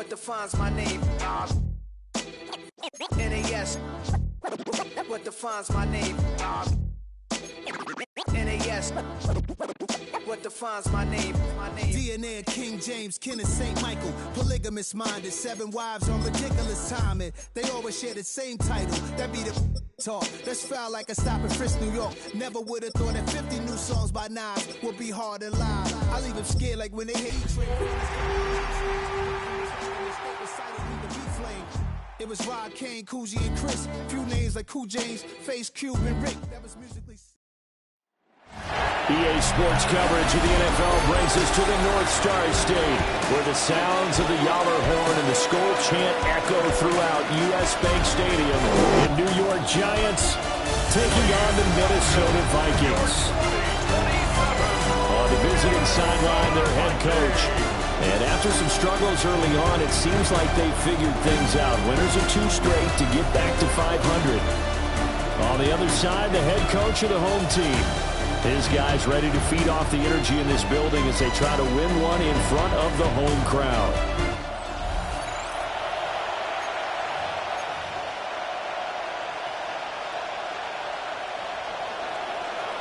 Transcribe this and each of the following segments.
what defines my name. NAS, what defines my name. NAS, what defines my name. DNA of King James, kin of St. Michael. Polygamous minded, 7 wives on ridiculous timing. They always share the same title. That be the talk. That's foul like a stop in Frisk, New York. Never would have thought that 50 new songs by Nas would be hard and live. I leave them scared like when they hate each It was Rod, Kane, Coogee, and Chris. Few names like Cool James, Face, Cube, and Rick. That was musically. EA Sports coverage of the NFL brings us to the North Star State, where the sounds of the Yowler horn and the Skol chant echo throughout U.S. Bank Stadium in New York. Giants taking on the Minnesota Vikings. On the visiting sideline, their head coach. And after some struggles early on, it seems like they figured things out. Winners of 2 straight to get back to 500. On the other side, the head coach of the home team. His guys ready to feed off the energy in this building as they try to win one in front of the home crowd.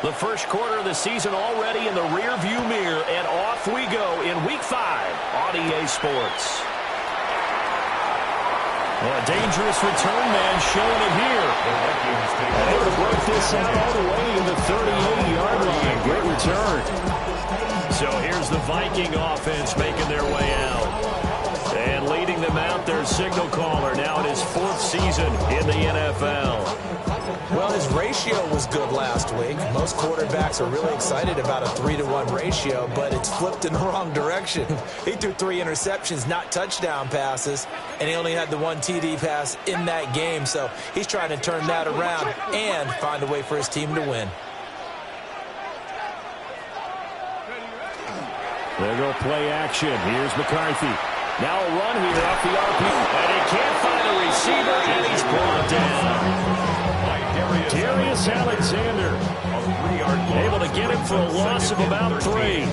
The first quarter of the season already in the rearview mirror, and off we go in Week 5 on EA Sports. Well, a dangerous return man showing it here. Able to break this out all the way to the 38-yard line. Great return. So here's the Viking offense making their way out. And leading them out, their signal caller, now in his 4th season in the NFL. Well, his ratio was good last week. Most quarterbacks are really excited about a 3-to-1 ratio, but it's flipped in the wrong direction. He threw 3 interceptions, not touchdown passes, and he only had the 1 TD pass in that game. So he's trying to turn that around and find a way for his team to win. There go play action. Here's McCarthy. Now a run here off the RP. And he can't find a receiver, and he's brought down. Darius Alexander able to get him for a loss of about 3.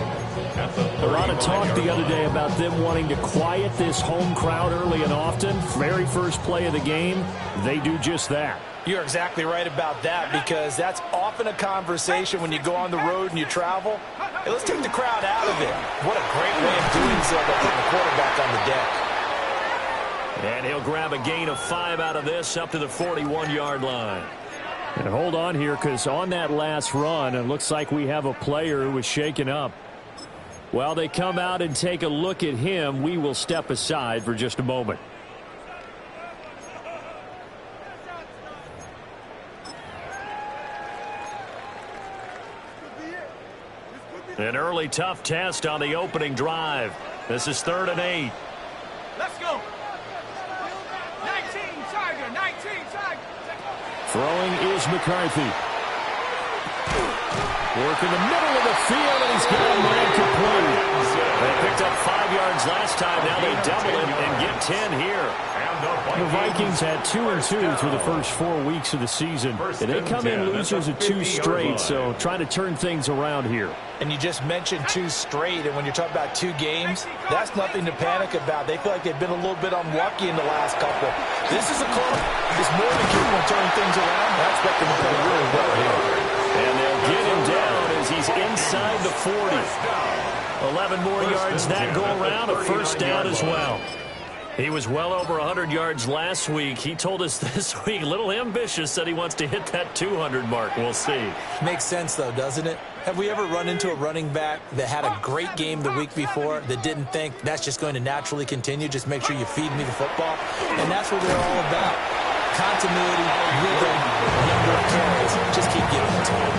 A lot of talk the other day about them wanting to quiet this home crowd early and often. Very first play of the game, they do just that. You're exactly right about that, because that's often a conversation when you go on the road and you travel. Hey, let's take the crowd out of it. What a great way of doing so by putting the quarterback on the deck. And he'll grab a gain of 5 out of this up to the 41-yard line. And hold on here, because on that last run, it looks like we have a player who was shaken up. While they come out and take a look at him, we will step aside for just a moment. An early tough test on the opening drive. This is 3rd and 8. Let's go. 19 Tiger, 19 Tiger. Throwing is McCarthy. Work in the middle of the field, and he's got a man complete. They picked up 5 yards last time. Now they double it and get 10 here. The Vikings had 2-2 through the first 4 weeks of the season. And they come in losers of 2 straight, so trying to turn things around here. And you just mentioned 2 straight, and when you're talking about 2 games, that's nothing to panic about. They feel like they've been a little bit unlucky in the last couple. This is a close. It's more than capable of turning things around. I expect them to play really well here. And they'll get him down as he's inside the 40. 11 more yards that go around, a first down as well. He was well over 100 yards last week. He told us this week, a little ambitious, that he wants to hit that 200 mark. We'll see. Makes sense, though, doesn't it? Have we ever run into a running back that had a great game the week before that didn't think that's just going to naturally continue? Just make sure you feed me the football. And that's what they're all about. Continuity, rhythm, number of carries. Just keep giving it to him.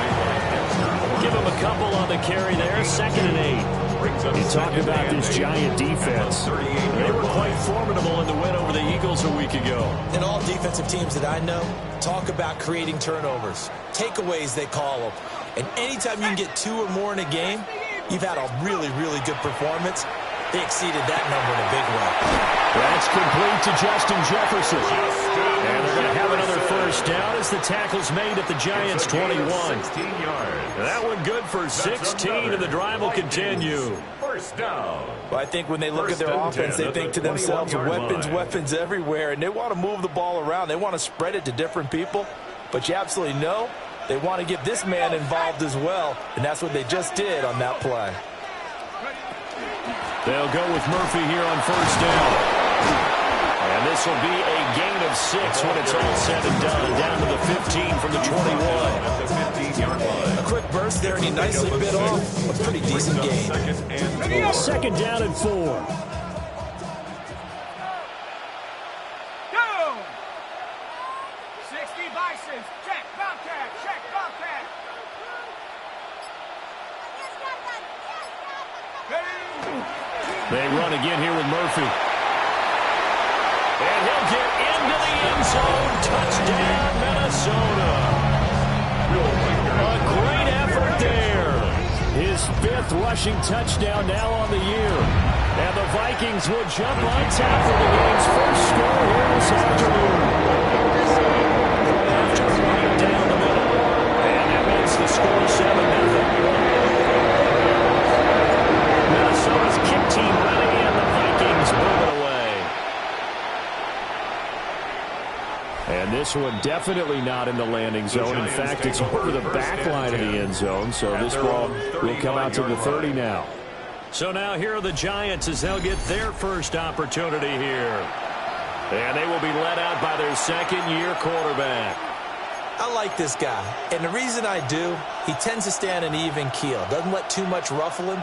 Give him a couple on the carry there. 2nd and 8. You talk about this Giant defense. They were quite formidable in the win over the Eagles a week ago. And all defensive teams that I know talk about creating turnovers. Takeaways, they call them. And anytime you can get 2 or more in a game, you've had a really, really good performance. They exceeded that number in a big way. That's complete to Justin Jefferson. And they're going to have another first down as the tackle's made at the Giants' 21. That one good for 16, and the drive will continue. First down. Well, I think when they look at their offense, they think to themselves, weapons everywhere, and they want to move the ball around. They want to spread it to different people, but you absolutely know they want to get this man involved as well, and that's what they just did on that play. They'll go with Murphy here on first down. And this will be a gain of 6 when it's all said and done, down to the 15 from the 21. A quick burst there, and he nicely bit off a pretty decent gain. Second down and 4. Go! 60 Bisons. Check, Bobcat. Check, Bobcat. They run again here with Murphy. And he'll get into the end zone. Touchdown, Minnesota. A great effort there. His 5th rushing touchdown now on the year. And the Vikings will jump on top for the game's first score here this afternoon. After right down the middle. And that makes the score 7-0. Minnesota's kick team running in. The Vikings move it away. And this one definitely not in the landing zone. In fact, it's over the back line of the end zone. So this ball will come out to the 30 now. So now here are the Giants as they'll get their first opportunity here. And they will be led out by their second-year quarterback. I like this guy, and the reason I do, he tends to stand an even keel. Doesn't let too much ruffle him.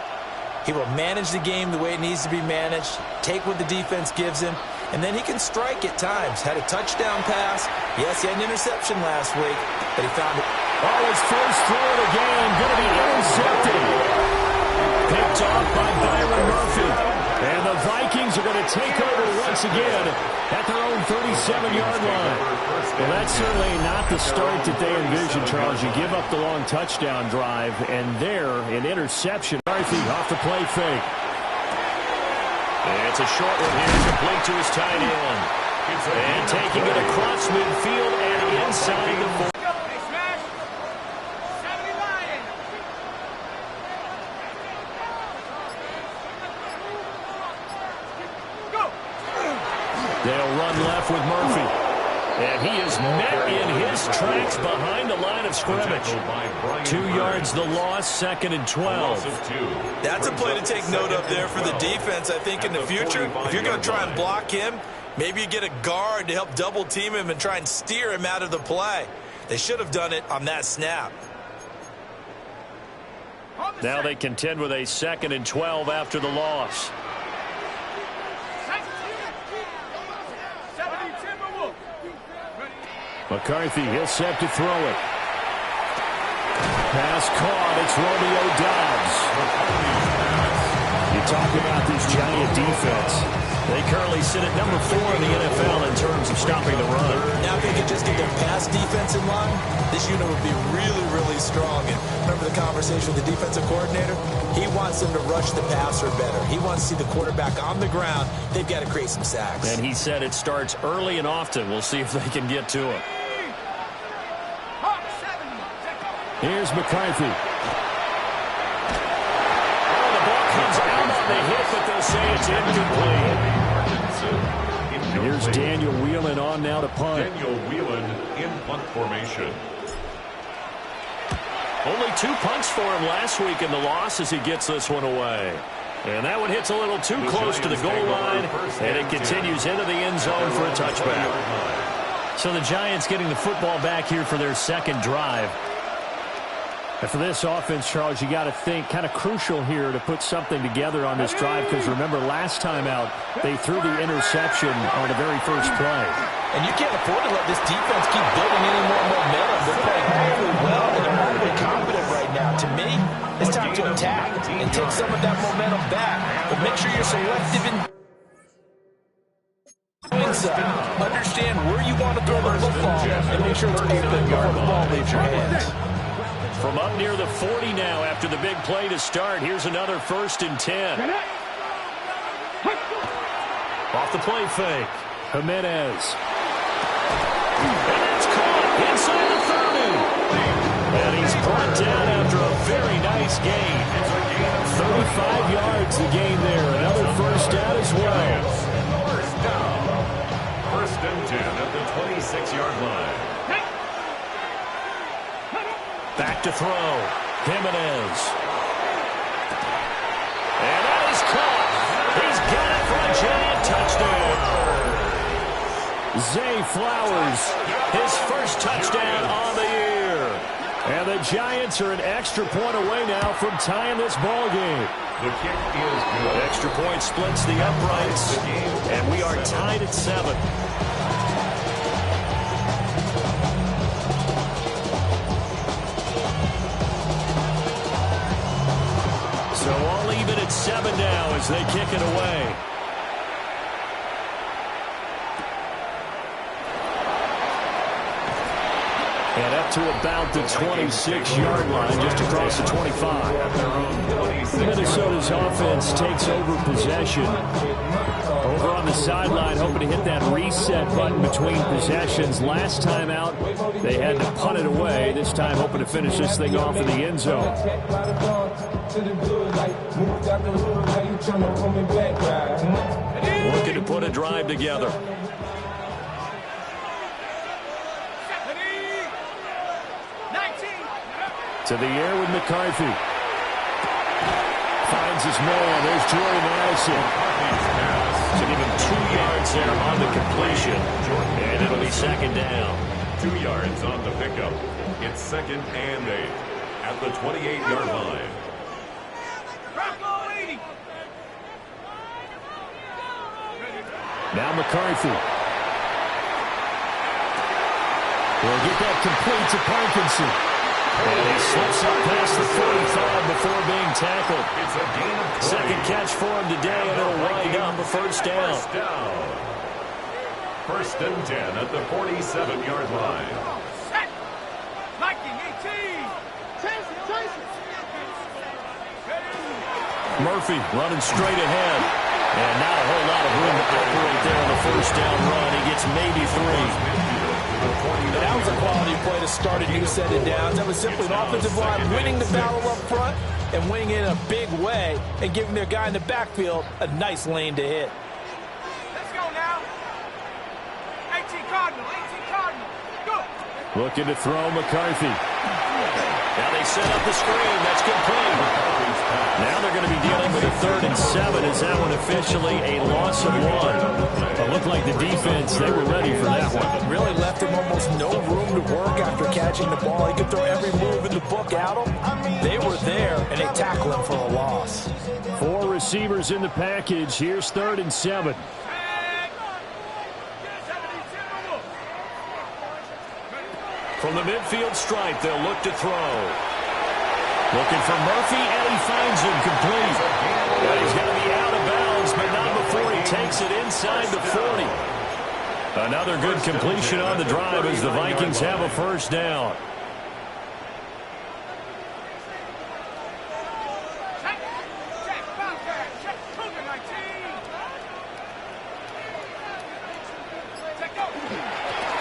He will manage the game the way it needs to be managed, take what the defense gives him, and then he can strike at times. Had a touchdown pass. Yes, he had an interception last week, but he found it. Oh, his first throw of the game going to be intercepted. Picked off by Byron Murphy. And the Vikings are going to take over once again at their own 37-yard line. Well, that's certainly not the start that they envisioned, Charles. You give up the long touchdown drive, and there, an interception. Murphy off the play fake. And it's a short one here, complete to his tight end. And taking it across midfield and inside the 40. They'll run left with Murphy. And he is met in his tracks behind the line of scrimmage. 2 yards the loss, 2nd and 12. That's a play to take note of there for the defense. I think in the future, if you're going to try and block him, maybe you get a guard to help double team him and try and steer him out of the play. They should have done it on that snap. Now they contend with a 2nd and 12 after the loss. McCarthy, he'll set to throw it. Pass caught. It's Romeo Doubs. You talk about this Giant defense. They currently sit at number 4 in the NFL in terms of stopping the run. Now if they could just get their pass defense in line, this unit would be really, really strong. And remember the conversation with the defensive coordinator? He wants them to rush the passer better. He wants to see the quarterback on the ground. They've got to create some sacks. And he said it starts early and often. We'll see if they can get to him. Here's McCarthy. Oh, the ball comes out on the hit, but they'll say it's incomplete. Here's Daniel Whelan on now to punt. Daniel Whelan in punt formation. Only 2 punts for him last week in the loss as he gets this one away. And that one hits a little too close to the goal line, and it continues into the end zone for a touchback. So the Giants getting the football back here for their second drive. And for this offense, Charles, you got to think kind of crucial here to put something together on this drive, because remember last time out they threw the interception on the very first play. And you can't afford to let this defense keep building any more momentum. They're playing really well, and they're really confident right now. To me, it's time to attack and take some of that momentum back. But make sure you're selective in doing so. Understand where you want to throw the football and make sure it's open before the ball leaves your hands. From up near the 40 now after the big play to start. Here's another 1st and 10. Off the play fake. Jimenez. And it's caught inside the 30. And he's brought down after a very nice gain. 35 yards the gain there. Another first down as well. First down. First and 10 at the 26-yard line. Back to throw. Jimenez. And that is caught. He's got it for a Giant touchdown. Zay Flowers, his first touchdown on the year. And the Giants are an extra point away now from tying this ball game. The kick is good. Extra point splits the uprights, and we are tied at 7. So all even at 7 now as they kick it away. And up to about the 26-yard line, just across the 25. Minnesota's offense takes over possession. Over on the sideline, hoping to hit that reset button between possessions. Last time out, they had to punt it away. This time, hoping to finish this thing off in the end zone. Looking to put a drive together. To the air with McCarthy. Finds his man. There's Jordan Madison. So give him 2 yards there on the completion. And it'll be second down. 2 yards on the pickup. It's second and 8 at the 28-yard line. Now McCarthy. Will get that complete to Parkinson. And he slips up past the 45 before being tackled. It's a gain of 20. Second catch for him today, and it'll wind up a first down. First and 10 at the 47-yard line. Viking 18. Murphy running straight ahead. And not a whole lot of room to operate there on the first down run. He gets maybe 3. That was a quality play to start a new set of downs. That was simply an offensive line winning the battle up front and winning it in a big way and giving their guy in the backfield a nice lane to hit. Let's go now. 18 Cardinal. Go. Looking to throw McCarthy. Now they set up the screen. That's complete. Now they're going to be dealing with a 3rd and 7. Is that one officially a loss of 1? It looked like the defense, they were ready for that one. Really left him almost no room to work after catching the ball. He could throw every move in the book at him. They were there, and they tackled him for a loss. 4 receivers in the package. Here's 3rd and 7. From the midfield stripe, they'll look to throw. Looking for Murphy, and he finds him complete. And he's going to be out of bounds, but not before he takes it inside the 40. Another good completion on the drive as the Vikings have a first down.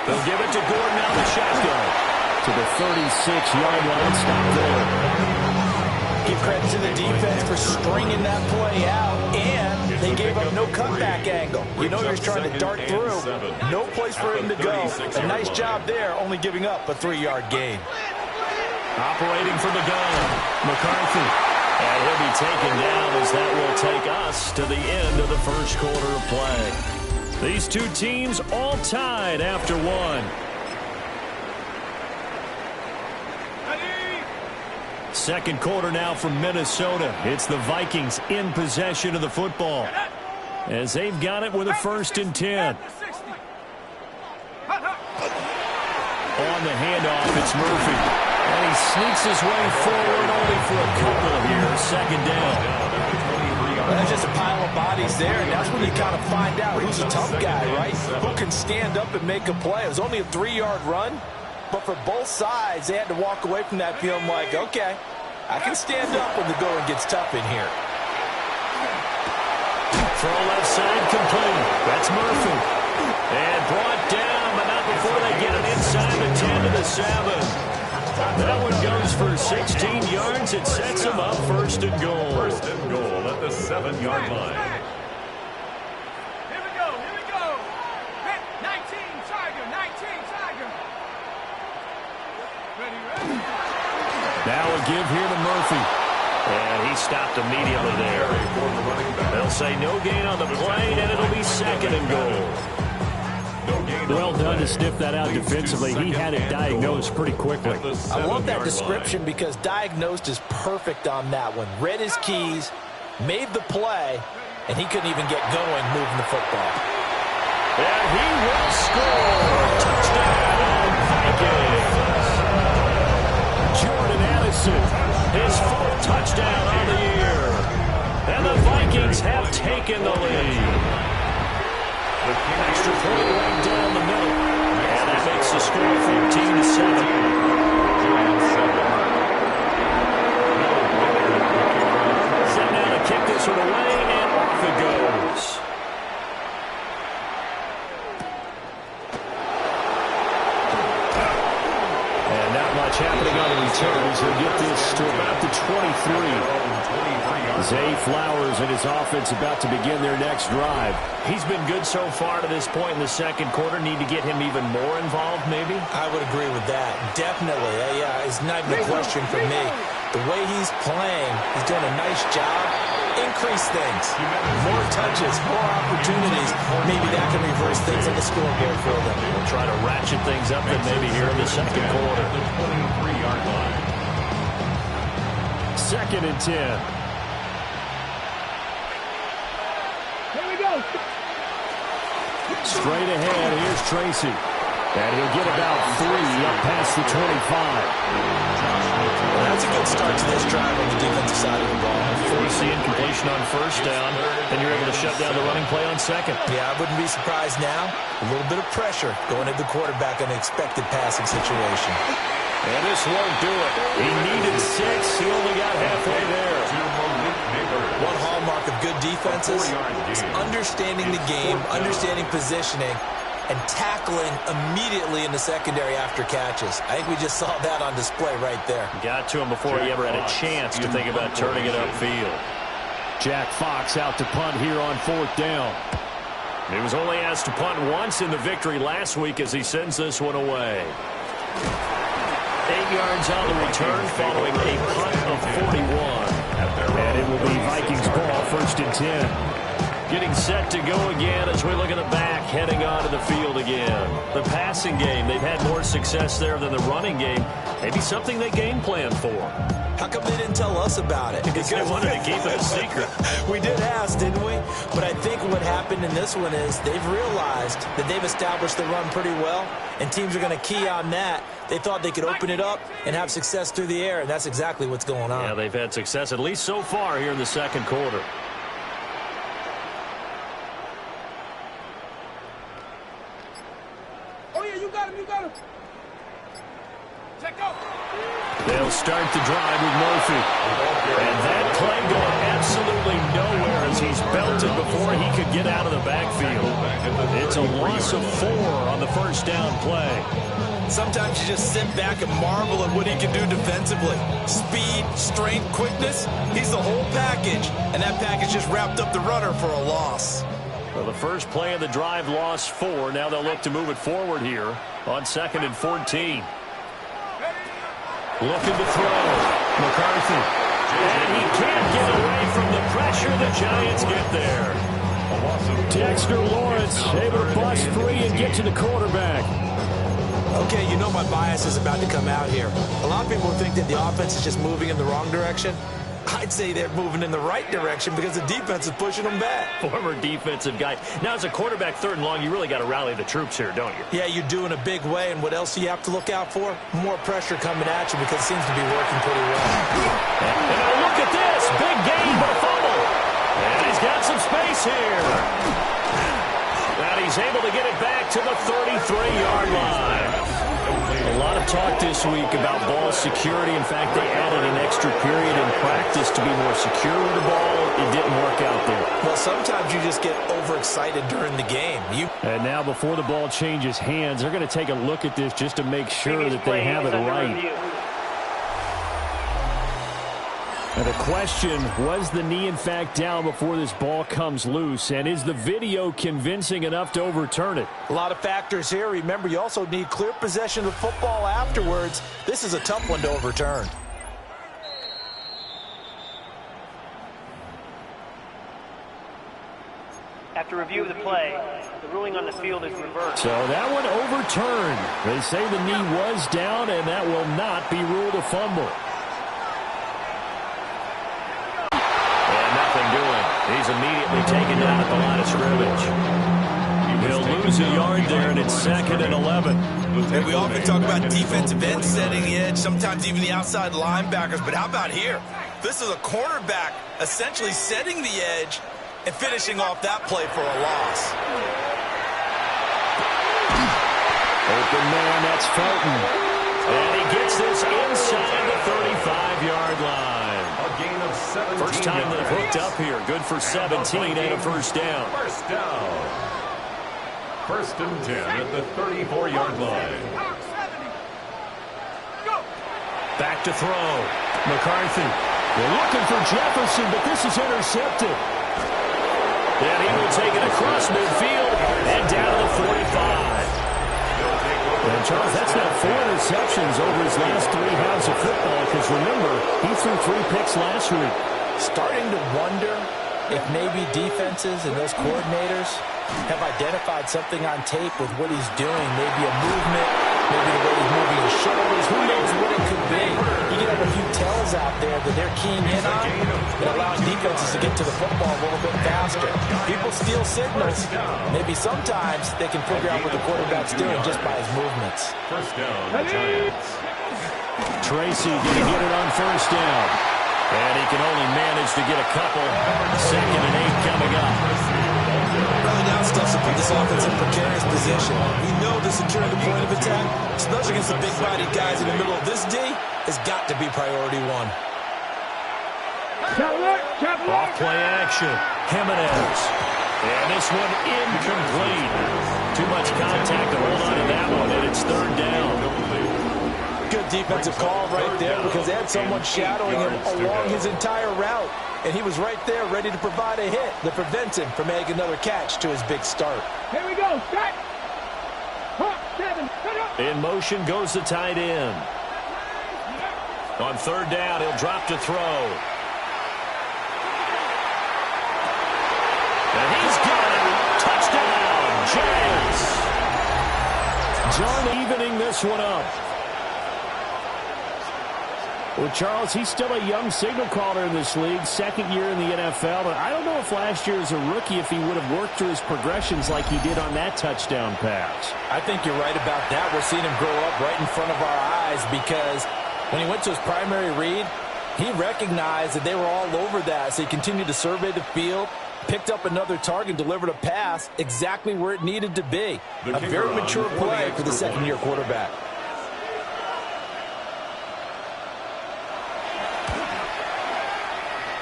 They'll give it to Gordon out the shotgun. To the 36-yard line, stop there. Give credit to the defense for stringing that play out, and they gave up no cutback angle. You know you're trying to dart through. No place for him to go. A nice job there, only giving up a 3-yard gain. Operating from the gun, McCarthy. And he'll be taken down as that will take us to the end of the first quarter of play. These two teams all tied after 1. Second quarter now from Minnesota. It's the Vikings in possession of the football as they've got it with a 1st and 10. On the handoff, it's Murphy. And he sneaks his way forward only for a couple here. Second down. Well, that's just a pile of bodies there, and that's when you kind of find out who's a tough guy, right? Who can stand up and make a play. It was only a 3-yard run. But for both sides, they had to walk away from that feeling like, okay, I can stand up when the going gets tough in here. Throw left side complete. That's It's Murphy. And brought down, but not before they get it inside the 10 to the 7. That one goes for 16 yards. It sets them up first and goal. First and goal at the 7-yard line. Here we go, here we go. 19, Tiger, 19, Tiger. Ready, ready. Now a give here to Murphy. And he stopped immediately there. They'll say no gain on the play, and it'll be second and goal. Well done to sniff that out defensively. He had it diagnosed pretty quickly. I love that description because diagnosed is perfect on that one. Read his keys, made the play, and he couldn't even get going moving the football. And he will score. Touchdown, Vikings. Jordan Addison, his 4th touchdown on the year. And the Vikings have taken the lead. Extra point right down the middle. And that makes the score 14 to 7. Set now to kick this one away, and off it goes. And not much happening on the returns. He'll get this to about the 23. Zay Flowers and his offense about to begin their next drive. He's been good so far to this point in the second quarter. Need to get him even more involved, maybe? I would agree with that. Definitely. Yeah, it's not even a question for me. The way he's playing, he's doing a nice job. Increase things. More touches, more opportunities. Maybe that can reverse things on the scoreboard for them. We'll try to ratchet things up then maybe here in the second quarter. 23-yard line. 2nd and 10. Straight ahead, here's Tracy. And he'll get about 3 up past the 25. Well, that's a good start to this drive on the defensive side of the ball. Forcing incompletion on first down, then you're able to shut down the running play on second. Yeah, I wouldn't be surprised now. A little bit of pressure going at the quarterback in an expected passing situation. And this won't do it. He needed 6. He only got halfway there. One hallmark of good defenses is understanding the game, understanding positioning, and tackling immediately in the secondary after catches. I think we just saw that on display right there. Got to him before he ever had a chance to think about turning it upfield. Jack Fox out to punt here on 4th down. He was only asked to punt once in the victory last week as he sends this one away. 8 yards on the return following a punt of 41. And it will be Vikings ball, 1st and 10. Getting set to go again as we look at the back, heading onto the field again. The passing game, they've had more success there than the running game. Maybe something they game plan for. How come they didn't tell us about it? Because they wanted to keep it a secret. We did ask, didn't we? But I think what happened in this one is they've realized that they've established the run pretty well, and teams are going to key on that. They thought they could open it up and have success through the air, and that's exactly what's going on. Yeah, they've had success, at least so far here in the second quarter. Oh, yeah, you got him, you got him. Check out. They'll start the drive with Murphy. And that play going absolutely nowhere as he's belted before he could get out of the backfield. It's a loss of 4 on the first down play. Sometimes you just sit back and marvel at what he can do defensively. Speed, strength, quickness, he's the whole package. And that package just wrapped up the runner for a loss. Well, the first play of the drive lost 4. Now they'll look to move it forward here on 2nd and 14. Looking to throw. McCarthy. And he can't get away from the pressure. The Giants get there. Dexter Lawrence able to bust 3 and get to the quarterback. Okay, you know my bias is about to come out here. A lot of people think that the offense is just moving in the wrong direction. I'd say they're moving in the right direction because the defense is pushing them back. Former defensive guy. Now, as a quarterback 3rd and long, you really got to rally the troops here, don't you? Yeah, you do in a big way. And what else do you have to look out for? More pressure coming at you because it seems to be working pretty well. And now look at this. Big gain, but a fumble. And he's got some space here. And he's able to get it back to the 33-yard line. A lot of talk this week about ball security. In fact, they added an extra period in practice to be more secure with the ball. It didn't work out there. Well, sometimes you just get overexcited during the game. And now before the ball changes hands, they're going to take a look at this just to make sure that they have it right. And the question, was the knee in fact down before this ball comes loose? And is the video convincing enough to overturn it? A lot of factors here. Remember, you also need clear possession of football afterwards. This is a tough one to overturn. After review of the play, the ruling on the field is reversed. So that one overturned. They say the knee was down, and that will not be ruled a fumble. He's immediately taken down at the line of scrimmage. He'll lose a yard there, and it's 2nd and 11. And we often talk about defensive ends setting the edge, sometimes even the outside linebackers. But how about here? This is a cornerback essentially setting the edge and finishing off that play for a loss. Open man, that's Felton. And he gets this inside the 35-yard line. First time they've hooked up here. Good for 17 and a first down. First down. 1st and 10 at the 34-yard line. Back to throw. McCarthy. They're looking for Jefferson, but this is intercepted. And he will take it across midfield and down to the 45. And Charles, that's now 4 interceptions over his last 3 halves of football, because remember, he threw 3 picks last week. Starting to wonder if maybe defenses and those coordinators have identified something on tape with what he's doing. Maybe a movement, maybe the way he's moving his shoulders. Who knows what it could be? You can have a few tells out there that they're keying in on. It allows defenses to get to the football a little bit faster. People steal signals. Maybe sometimes they can figure out what the quarterback's doing just by his movements. First down, Giants. Tracy going to get it on first down. And he can only manage to get a couple. 2nd and 8 coming up. Early down stuff to put this offense in precarious position. We know the securing the point of attack, especially against the big-bodied guys in the middle of this D, has got to be priority 1. Off play action. Jimenez. And this one incomplete. Too much contact to hold on to that one, and it's 3rd down. Good defensive call right there, because they had someone shadowing him along his entire route, and he was right there ready to provide a hit that prevents him from making another catch to his big start. Here we go. Set. 7. In motion goes the tight end. On 3rd down, he'll drop to throw. And he's got it. Touchdown, Giants. John evening this one up. Well, Charles, he's still a young signal caller in this league, 2nd year in the NFL. But I don't know if last year as a rookie, if he would have worked through his progressions like he did on that touchdown pass. I think you're right about that. We're seeing him grow up right in front of our eyes, because when he went to his primary read, he recognized that they were all over that. So he continued to survey the field, picked up another target, delivered a pass exactly where it needed to be. A very mature play for the 2nd-year quarterback.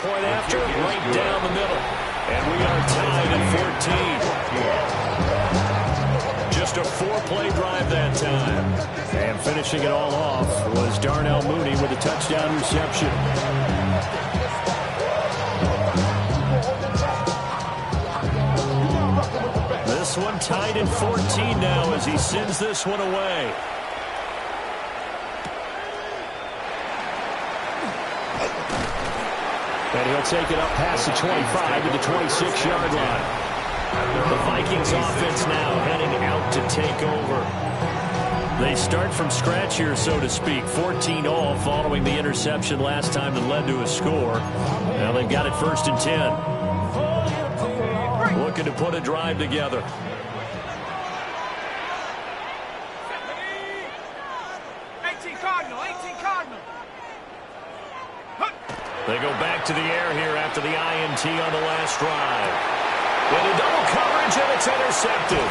Point after, right down the middle. And we are tied at 14. Just a 4-play drive that time. And finishing it all off was Darnell Mooney with a touchdown reception. This one tied at 14 now as he sends this one away. And he'll take it up past the 25 to the 26-yard line. The Vikings offense now heading out to take over. They start from scratch here, so to speak. 14-all following the interception last time that led to a score. Now they've got it 1st and 10. Looking to put a drive together. They go back to the air here after the INT on the last drive. With a double coverage, and it's intercepted.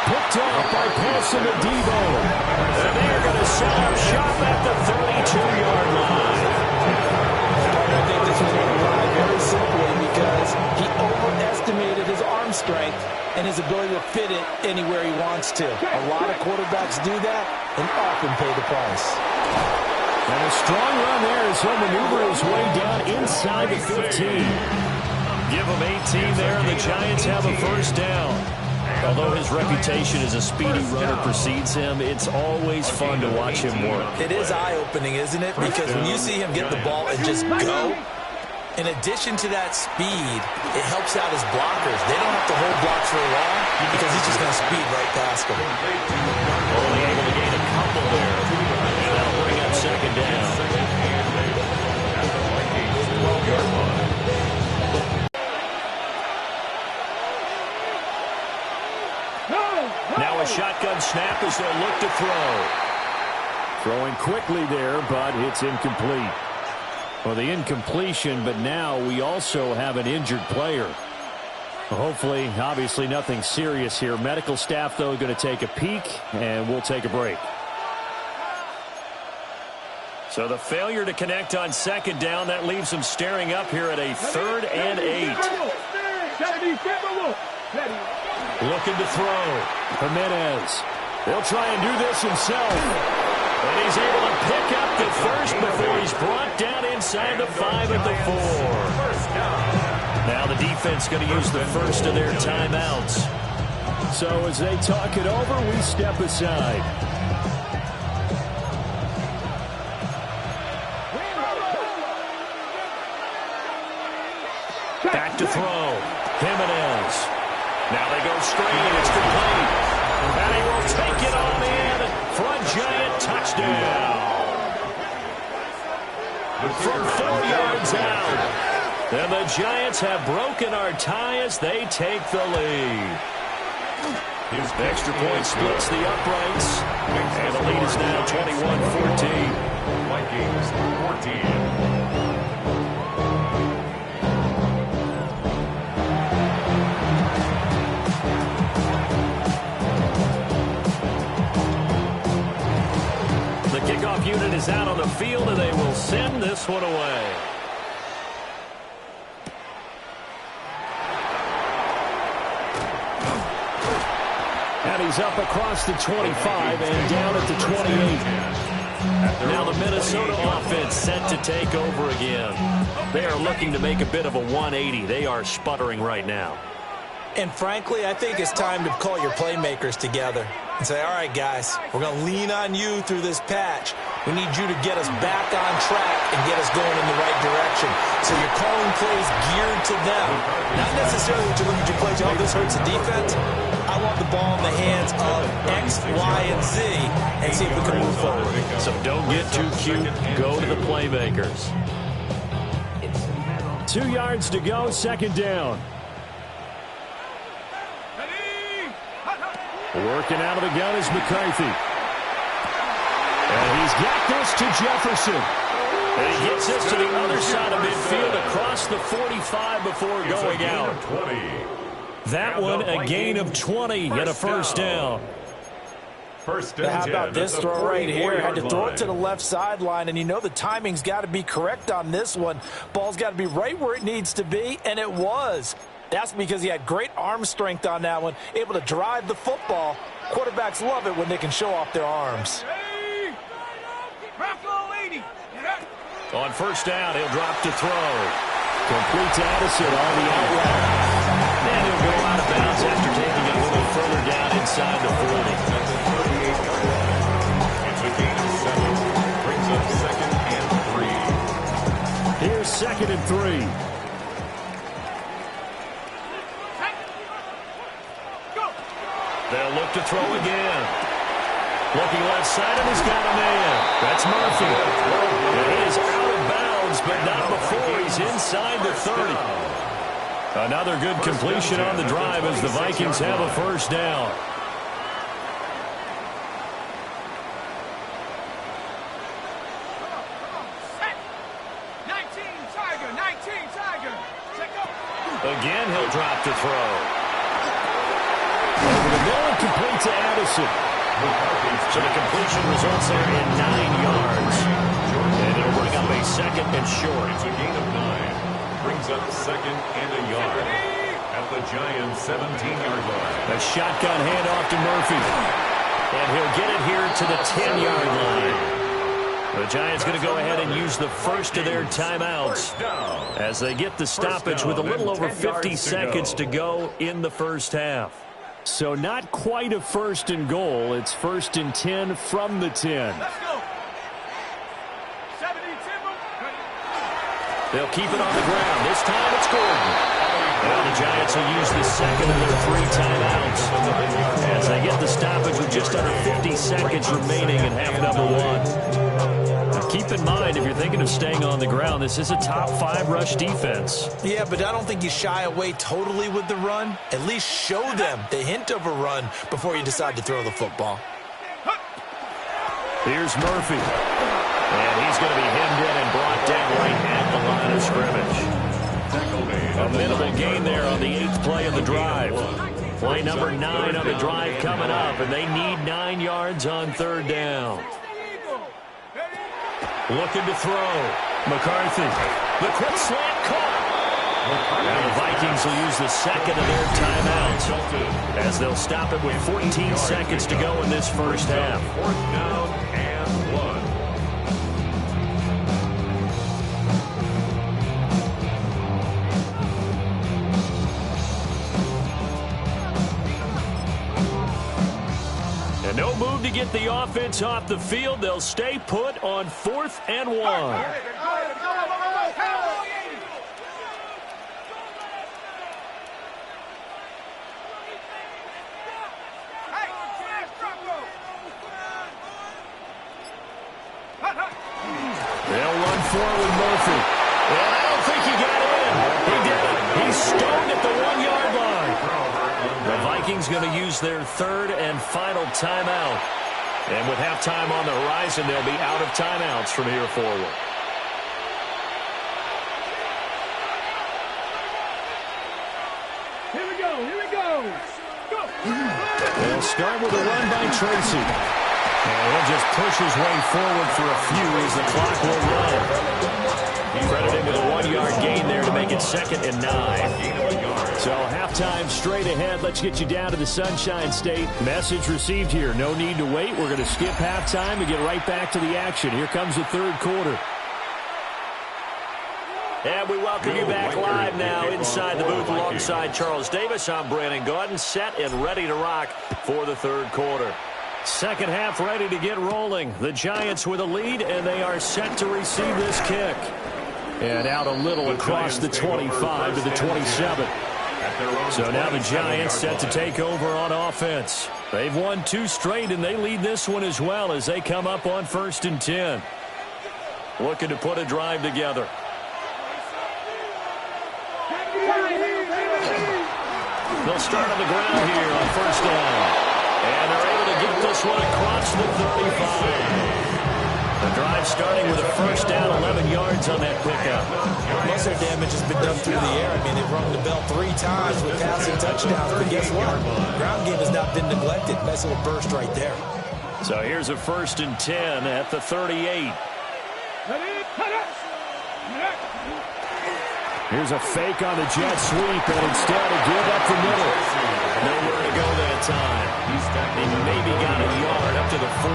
Picked off by Paulson to Devo. And they're going to set up shop at the 32-yard line. I think this was going to lie very simply because he overestimated his arm strength and his ability to fit it anywhere he wants to. A lot of quarterbacks do that and often pay the price. And a strong run there as he'll maneuver his way down inside the 15. Give him 18 there, and the Giants have a first down. Although his reputation as a speedy runner precedes him, it's always fun to watch him work. It is eye-opening, isn't it? Because when you see him get the ball and just go, in addition to that speed, it helps out his blockers. They don't have to hold blocks very long because he's just going to speed right past them. Only able to gain a couple there. And that'll bring up second down. At the Vikings 12-yard line. Now a shotgun snap as they'll look to throw. Throwing quickly there, but it's incomplete. Well, the incompletion, but now we also have an injured player. Hopefully, obviously nothing serious here. Medical staff, though, going to take a peek, and we'll take a break. So the failure to connect on second down, that leaves them staring up here at a 3rd and 8. Looking to throw. Jimenez. They'll try and do this himself. And he's able to pick up the first before he's brought down inside the 5 at the 4. Now the defense going to use the first of their timeouts. So as they talk it over, we step aside. Back to throw. Jimenez. Now they go straight, and it's complete. And he will take it on in for a Giant touchdown. From 4 yards out. And the Giants have broken our tie as they take the lead. The extra point splits the uprights. And the lead is now 21-14. Vikings 14. Kickoff unit is out on the field, and they will send this one away. And he's up across the 25 and down at the 28. Now the Minnesota offense set to take over again. They are looking to make a bit of a 180. They are sputtering right now. And frankly, I think it's time to call your playmakers together and say, all right, guys, we're going to lean on you through this patch. We need you to get us back on track and get us going in the right direction. So you're calling plays geared to them. Not necessarily to look at your plays, oh, this hurts the defense. I want the ball in the hands of X, Y, and Z and see if we can move forward. So don't get too cute. Go to the playmakers. 2 yards to go, second down. Working out of the gun is McCarthy. And he's got this to Jefferson. And he gets this to the other side of midfield across the 45 before going out. That one, a gain of 20 and a first down. First and 10. How about this throw right here? Had to throw it to the left sideline, and you know the timing's got to be correct on this one. Ball's got to be right where it needs to be, and it was. That's because he had great arm strength on that one, able to drive the football. Quarterbacks love it when they can show off their arms. On first down, he'll drop to throw. Complete to Addison on the outright. And he'll go out of bounds after taking it a little further down inside the 40. It's a gain of 7. Brings up second and 3. Here's second and 3. They'll look to throw again. Looking left side, and he's got a man. That's Murphy. And he is out of bounds, but not before he's inside the 30. Another good completion on the drive as the Vikings have a first down. Again, he'll drop to throw. Over the Miller complete to Addison. So the completion results there in 9 yards. And it'll bring up a second and short. It's a gain of 9. Brings up second and a yard at the Giants' 17-yard line. A shotgun handoff to Murphy. And he'll get it here to the 10-yard line. The Giants going to go ahead and use the first of their timeouts as they get the stoppage with a little over 50 seconds to go in the first half. So not quite a first and goal. It's first and 10 from the 10. Let's go. 70, They'll keep it on the ground. This time it's Gordon. Well, the Giants will use the second of their 3 timeouts as they get the stoppage with just under 50 seconds remaining in half number 1. Keep in mind, if you're thinking of staying on the ground, this is a top 5 rush defense. Yeah, but I don't think you shy away totally with the run. At least show them the hint of a run before you decide to throw the football. Here's Murphy. And he's going to be hemmed in and brought down right at the line of scrimmage. A minimal gain there on the 8th play of the drive. Play number 9 on the drive coming up, and they need 9 yards on 3rd down. Looking to throw. McCarthy. The quick slant caught. Now the Vikings will use the second of their timeouts as they'll stop it with 14 seconds to go in this first half. 4th down and 1. And no move to get the offense off the field. They'll stay put on 4th and 1. They'll run forward Murphy. And I don't think he got in. He did it. He's stoned at the 1-yard line. The Vikings going to use their 3rd and final timeout. And with halftime on the horizon, they'll be out of timeouts from here forward. Here we go. Here we go. Go. They'll start with a run by Tracy. And he'll just push his way forward for a few as the clock will run. Credited with a 1-yard gain there to make it 2nd and 9. So halftime straight ahead. Let's get you down to the Sunshine State. Message received here. No need to wait. We're going to skip halftime and get right back to the action. Here comes the 3rd quarter. And we welcome you back live now inside the booth alongside Charles Davis. I'm Brandon Gordon, set and ready to rock for the 3rd quarter. Second half ready to get rolling. The Giants with a lead, and they are set to receive this kick. And out a little across the 25 to the 27. So now the Giants set to take over on offense. They've won 2 straight, and they lead this one as well as they come up on 1st and 10. Looking to put a drive together. They'll start on the ground here on 1st down. And they're able to get this one across the 35. The drive starting with a 1st down, 11 yards on that pickup. Most of the damage has been done through the air. I mean, they've rung the bell 3 times with passing touchdowns. But guess what? Ground game has not been neglected. Nice little burst right there. So here's a 1st and 10 at the 38. Here's a fake on the jet sweep, and instead a give up the middle. Nowhere to go that time. He maybe got a yard up to the 40.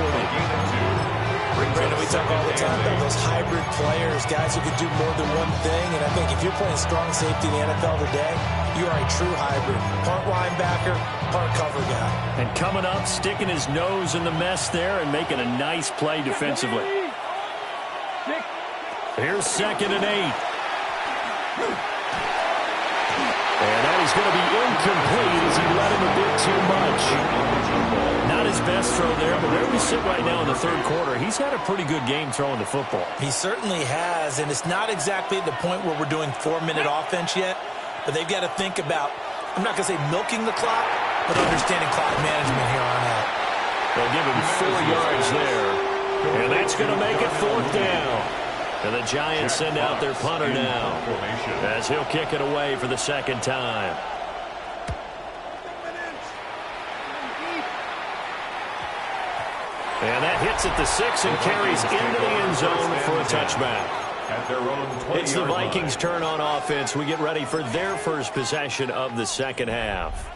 Brandon, we talk all the time about those hybrid players, guys who can do more than one thing. And I think if you're playing strong safety in the NFL today, you are a true hybrid. Part linebacker, part cover guy. And coming up, sticking his nose in the mess there and making a nice play defensively. Here's 2nd and 8. And that is going to be incomplete as he let him a bit too much. Not his best throw there, but where we sit right now in the 3rd quarter, he's had a pretty good game throwing the football. He certainly has, and it's not exactly at the point where we're doing 4-minute offense yet, but they've got to think about, I'm not going to say milking the clock, but understanding clock management here on out. They'll give him 4 yards there, and that's going to make it 4th down. And the Giants send out their punter now as he'll kick it away for the 2nd time. And that hits at the 6 and carries into the end zone for a touchback. At their own 20-yard It's the Vikings' line. turn on offense. We get ready for their first possession of the second half.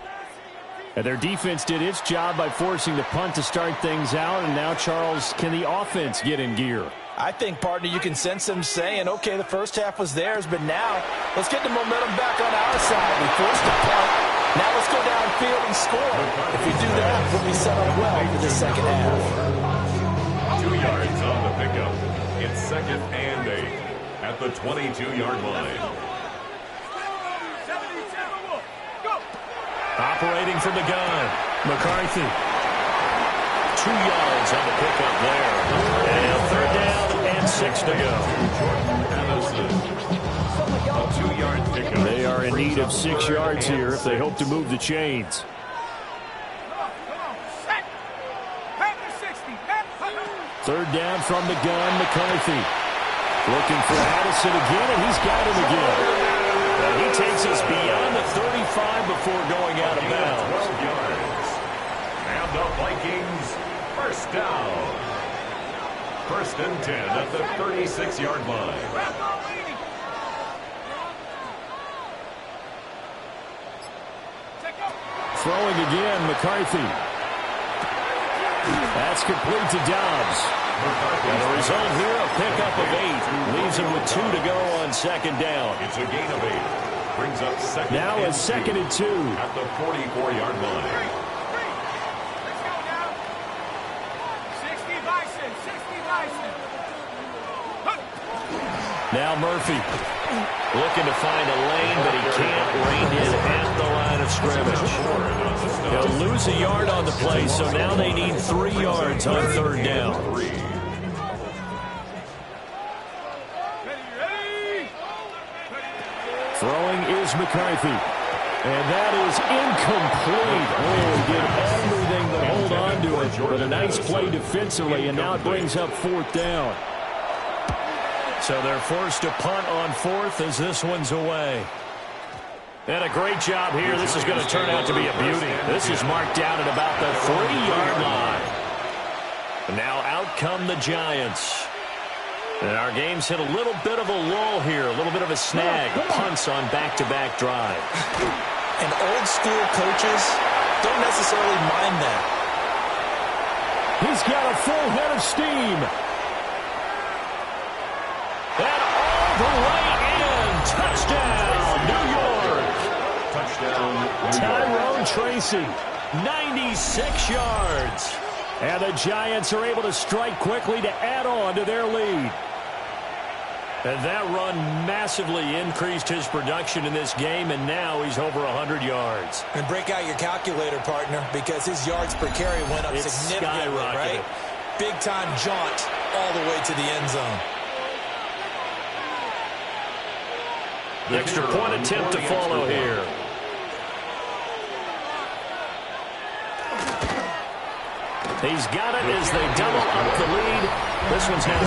And their defense did its job by forcing the punt to start things out. And now, Charles, can the offense get in gear? I think, partner, you can sense them saying, okay, the first half was theirs, but now let's get the momentum back on our side. We forced a punt. Now let's go downfield and score. If we do that, we'll be set up well for the second half. 2 yards on the pickup. It's 2nd and 8 at the 22-yard line. Operating from the gun, McCarthy. 2 yards on the pickup there. And 3rd down and 6 to go. A 2-yard pickup. They are in need of 6 yards here if they hope to move the chains. Third down from the gun, McCarthy. Looking for Addison again, and he's got him again. And he takes us beyond the 35 before going out of bounds. 12 yards. And the Vikings, first down. 1st and 10 at the 36-yard line. Throwing again, McCarthy. That's complete to Dobbs. And the result here, a pickup of 8. Leaves him with 2 to go on 2nd down. It's a gain of 8. Brings up 2nd Now and a 2nd and 2. at the 44-yard line. Let's go now. 60 Bison, 60 Bison. Now Murphy looking to find a lane, but he can't rein in at the line of scrimmage. He'll lose a yard on the play, so now they need 3 yards on 3rd down. Throwing is McCarthy. And that is incomplete. Oh, he did everything to hold on to it. But a nice play defensively, and now it brings up 4th down. So they're forced to punt on 4th as this one's away. And a great job here. This is going to turn out to be a beauty. This is marked down at about the 3-yard line. And now out come the Giants. And our game's hit a little bit of a lull here, a little bit of a snag. Punts on back-to-back drives. And old school coaches don't necessarily mind that. He's got a full head of steam. And all the way in. Touchdown, New York. Touchdown, New York. Tyrone Tracy. 96 yards. And the Giants are able to strike quickly to add on to their lead. And that run massively increased his production in this game, and now he's over 100 yards. And break out your calculator, partner, because his yards per carry went up significantly, right? Big-time jaunt all the way to the end zone. The extra point attempt to follow here. He's got it as they double up the lead. This one's now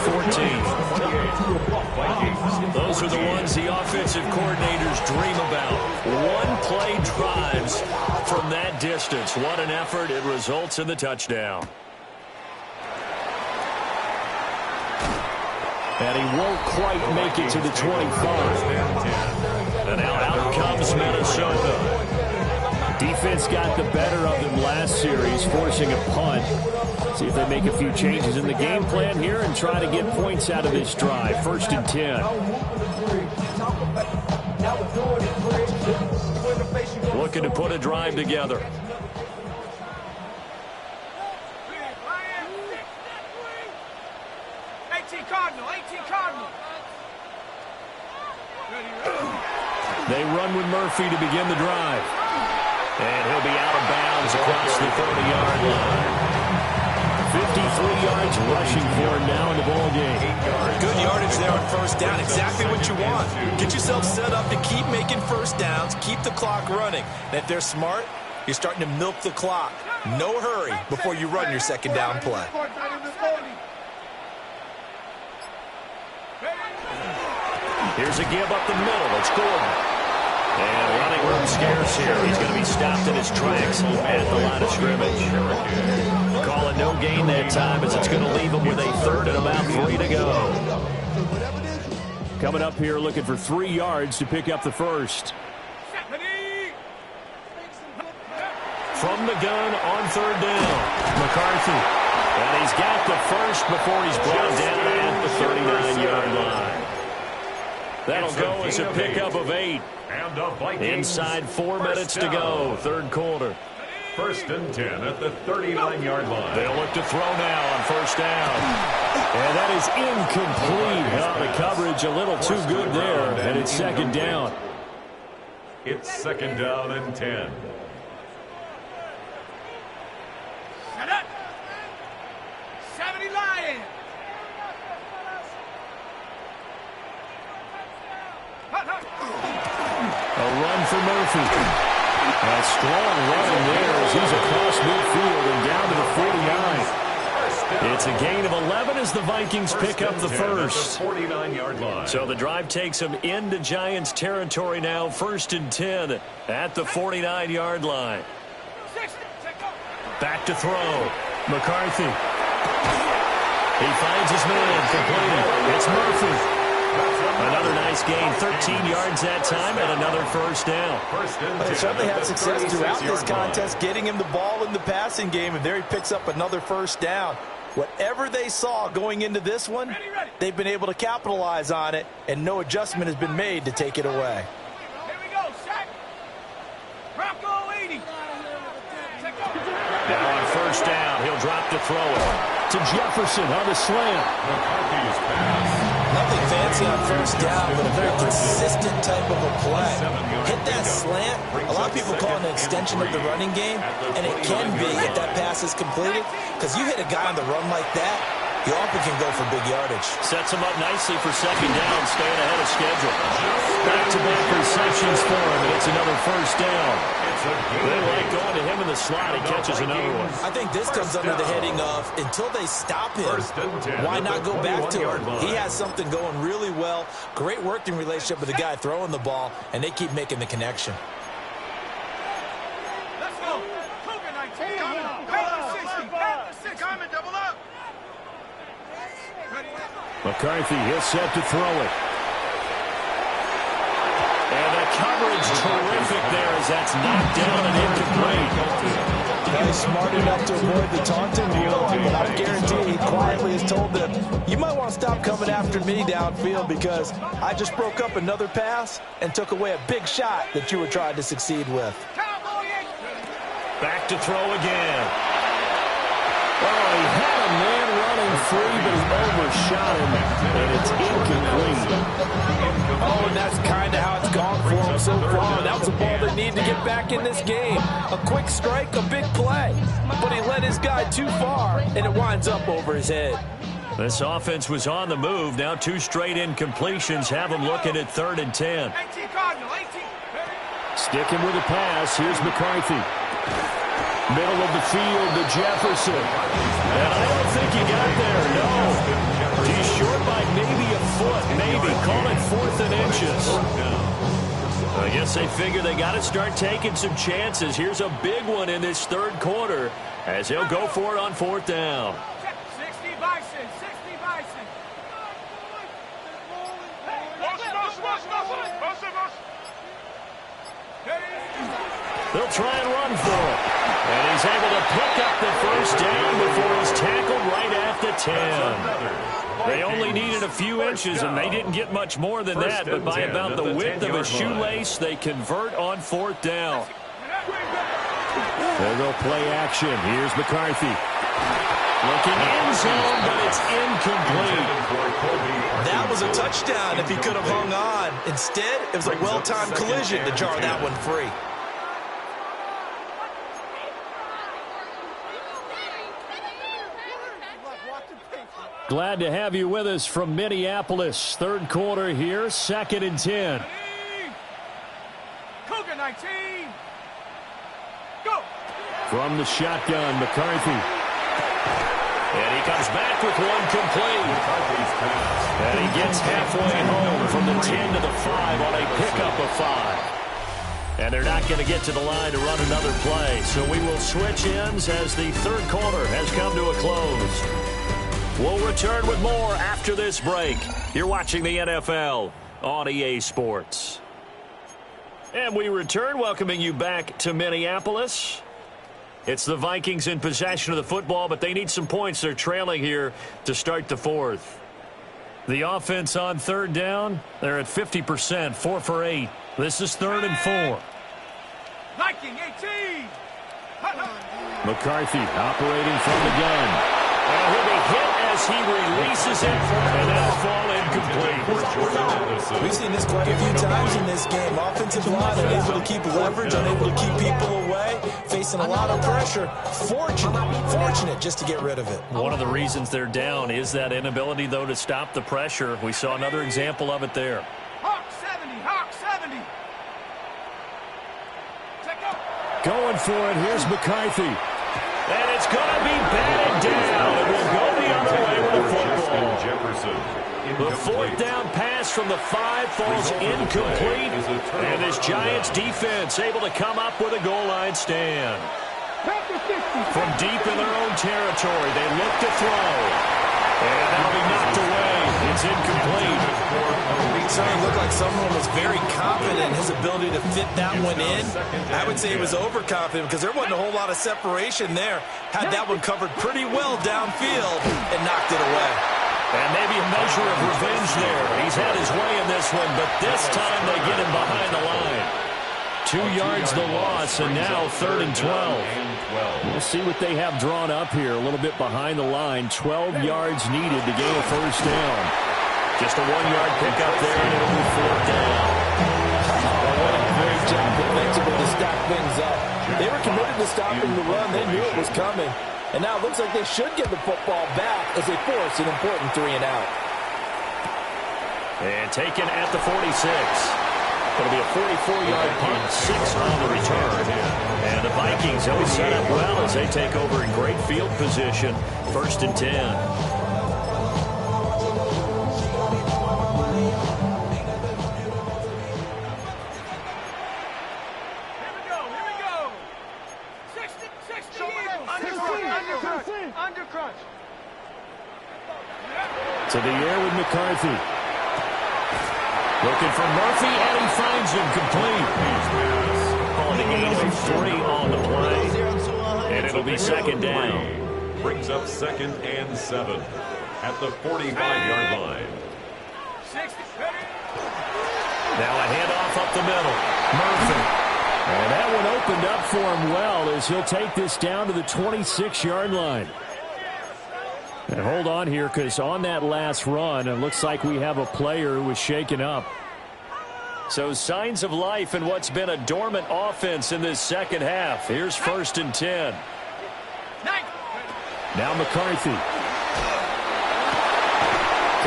28-14. Those are the ones the offensive coordinators dream about. One-play drives from that distance. What an effort. It results in the touchdown. And he won't quite make it to the 25. And now out comes Minnesota. Defense got the better of them last series, forcing a punt. See if they make a few changes in the game plan here and try to get points out of this drive. 1st and 10. Looking to put a drive together. They run with Murphy to begin the drive. And he'll be out of bounds across the 30-yard line. 53 yards rushing for him now in the ball game. Good yardage there on 1st down. Exactly what you want. Get yourself set up to keep making 1st downs, keep the clock running. And if they're smart, you're starting to milk the clock. No hurry before you run your 2nd down play. Here's a give up the middle. It's Gordon. And running room scarce here. He's going to be stopped in his tracks at the line of scrimmage. Calling no gain that time as it's going to leave him with a third and about 3 to go. Coming up here looking for 3 yards to pick up the first. From the gun on third down, McCarthy. And he's got the first before he's brought down at the 39-yard line. That'll go as a pickup of 8. Inside 4 minutes to go, third quarter. First and 10 at the 39-yard line. They'll look to throw now on first down. And that is incomplete. The coverage a little too good there, and it's second down. It's second down and 10. Shut up! 70 Lions! A run for Murphy. A strong run there as he's across midfield and down to the 49. It's a gain of 11 as the Vikings pick up the first. 49-yard line. So the drive takes them into Giants territory now, first and 10 at the 49-yard line. Back to throw. McCarthy. He finds his man, completed. It's Murphy. Another nice gain, 13 yards that time, and another first down. They certainly had success throughout this contest, getting him the ball in the passing game, and there he picks up another first down. Whatever they saw going into this one, they've been able to capitalize on it, and no adjustment has been made to take it away. Here we go, sack. Bronco 80. Now on first down, he'll drop to throw it to Jefferson on the slant. McCarthy's pass. Nothing fancy on first down, but a very consistent type of a play. Hit that slant. A lot of people call it an extension of the running game, and it can be if that pass is completed, because you hit a guy on the run like that, you often can go for big yardage. Sets him up nicely for second down, staying ahead of schedule. Back-to-back receptions for him, and it's another first down. They like going to him in the slot. He catches another one. I think this comes under the heading of, until they stop him, why not go back to him? He has something going really well. Great working relationship with the guy throwing the ball, and they keep making the connection. Let's go. Cougar 19. Coming. 60. Coming. Double up. McCarthy, he'll set to throw it. And the coverage terrific there as that's knocked down and incomplete. He's smart enough to avoid the taunting, but I guarantee he quietly has told them, you might want to stop coming after me downfield because I just broke up another pass and took away a big shot that you were trying to succeed with. Back to throw again. Oh, he had a man running free, but he overshot him, and it's incomplete. Oh, and that's kind of how it's gone for him so far. That was a ball they need to get back in this game. A quick strike, a big play. But he led his guy too far, and it winds up over his head. This offense was on the move. Now 2 straight incompletions have them looking at 3rd and 10. 18 Cardinal, 18. Sticking with the pass. Here's McCarthy. Middle of the field to Jefferson. And I don't think he got there, no. He's short by maybe a foot, maybe. Call it 4th and inches. I guess they figure they got to start taking some chances. Here's a big one in this 3rd quarter as he'll go for it on 4th down. 60 Bison, 60 Bison. They'll try and run for it. And he's able to pick up the first down before he's tackled right at the 10. They only needed a few inches, and they didn't get much more than that. But by about the width of a shoelace, they convert on 4th down. They'll go play action. Here's McCarthy. Looking end zone, but it's incomplete. That was a touchdown if he could have hung on. Instead, it was a well-timed collision to jar that one free. Glad to have you with us from Minneapolis. 3rd quarter here, 2nd and 10. Cougar 19. Go. From the shotgun, McCarthy. And he comes back with one complete. And he gets halfway home from the 10 to the 5 on a pickup of 5. And they're not going to get to the line to run another play. So we will switch ends as the third quarter has come to a close. We'll return with more after this break. You're watching the NFL on EA Sports. And we return, welcoming you back to Minneapolis. It's the Vikings in possession of the football, but they need some points. They're trailing here to start the fourth. The offense on third down, they're at 50%, 4 for 8. This is 3rd and 4. Viking 18. McCarthy operating from the gun. And he'll be hit as he releases it, and that'll fall incomplete. We've seen this quite a few times in this game. Offensive line unable to keep leverage, unable to keep people away, facing a lot of pressure. Fortunate just to get rid of it. One of the reasons they're down is that inability, though, to stop the pressure. We saw another example of it there. Hawk 70, Hawk 70. Check out. Going for it, here's McCarthy. And it's going to be batted down. It will go the other way with the football. The fourth down pass from the 5 falls incomplete. And this Giants defense able to come up with a goal line stand. From deep in their own territory, they look to throw. And that'll be knocked away. It's incomplete. It certainly looked like someone was very confident in his ability to fit that one in. I would say he was overconfident because there wasn't a whole lot of separation there. Had that one covered pretty well downfield and knocked it away. And maybe a measure of revenge there. He's had his way in this one, but this time they get him behind the line. 2 yards the loss, and now 3rd and 12. We'll see what they have drawn up here. A little bit behind the line. 12 yards needed to gain a first down. Just a 1-yard pickup there, and it'll be 4th down. What a great job defensively to stop things up. They were committed to stopping the run. They knew it was coming. And now it looks like they should get the football back as they force an important 3 and out. And taken at the 46. It'll be a 44-yard punt, 6 on the return. And the Vikings always set up well as they take over in great field position. 1st and 10. Undercrunch. To the air with McCarthy. Looking for Murphy, and he finds him complete. Calling a gain of 3 on the play. And it'll be 2nd down. Brings up 2nd and 7 at the 45-yard line. Now a handoff up the middle. Murphy. And that one opened up for him well as he'll take this down to the 26-yard line. And hold on here, because on that last run, it looks like we have a player who was shaken up. So signs of life in what's been a dormant offense in this second half. Here's 1st and 10. Now McCarthy.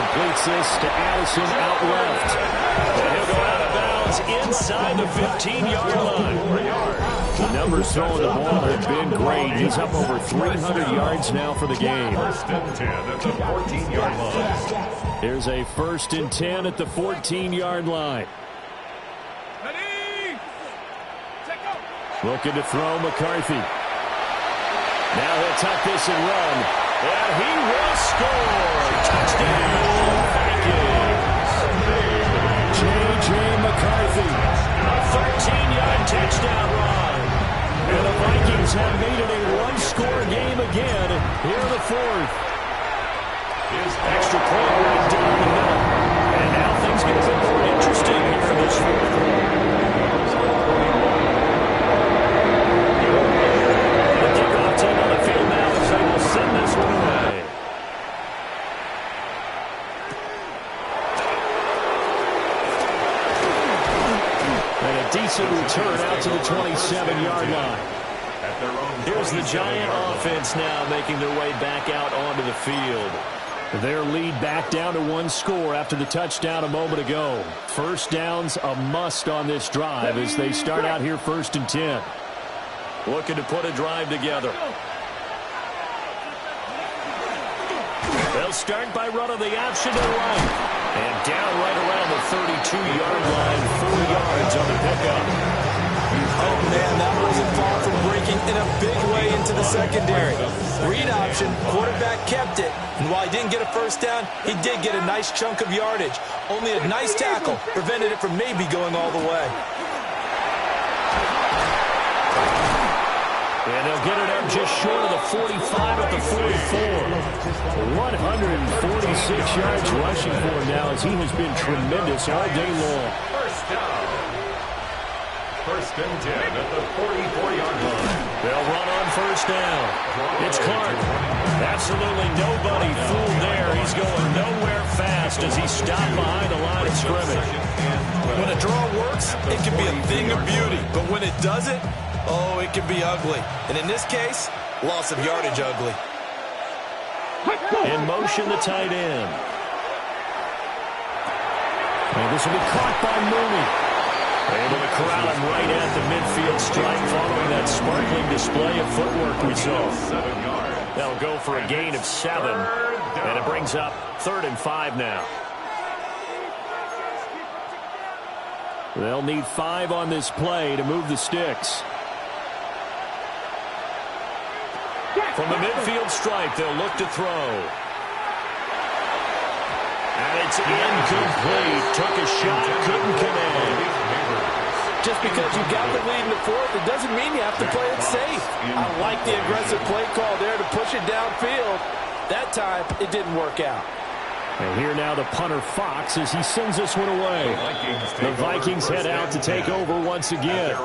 Completes this to Addison out left. And he'll go out of bounds inside the 15-yard line. The numbers throwing the ball have been great. He's up over 300 yards now for the game. 1st and 10 at the 14-yard line. Here's a 1st and 10 at the 14-yard line. Looking to throw McCarthy. Now he'll tuck this and run. And he will score. Touchdown, Vikings. J.J. McCarthy. A 13-yard touchdown run. And the Vikings have made it a one-score game again here in the 4th. His extra point right down the middle. And now things get a bit more interesting here in this 4th quarter. The kickoff team on the field now as they will send this one away. And a decent return out to the 27-yard line. Here's the Giant offense now making their way back out onto the field. Their lead back down to 1 score after the touchdown a moment ago. First down's a must on this drive as they start out here 1st and 10. Looking to put a drive together. They'll start by running the option to the right. And down right around the 32-yard line, 4 yards on the pickup. man, that wasn't far from breaking in a big way into the secondary. Read option, quarterback kept it, and while he didn't get a first down, he did get a nice chunk of yardage. Only a nice tackle prevented it from maybe going all the way. And they'll get it up just short of the 45 at the 44. 146 yards rushing for him now as he has been tremendous all day long. First down. First and 10 at the 44-yard line. They'll run on first down. It's Clark. Absolutely nobody fooled there. He's going nowhere fast as he stopped behind the line of scrimmage. When a draw works, it can be a thing of beauty. But when it doesn't, oh, it can be ugly. And in this case, loss of yardage ugly. In motion, the tight end. And this will be caught by Mooney. Able to corral him right at the midfield stripe following that sparkling display of footwork we saw. 7 yards. That'll go for a gain of 7. And it brings up 3rd and 5 now. They'll need 5 on this play to move the sticks. From the midfield stripe, they'll look to throw. And it's incomplete. Took a shot, couldn't connect. Just because you got the lead in the fourth, it doesn't mean you have to play it safe. I like the aggressive play call there to push it downfield. That time, it didn't work out. And here now the punter Fox as he sends this one away. The Vikings head out to take over once again.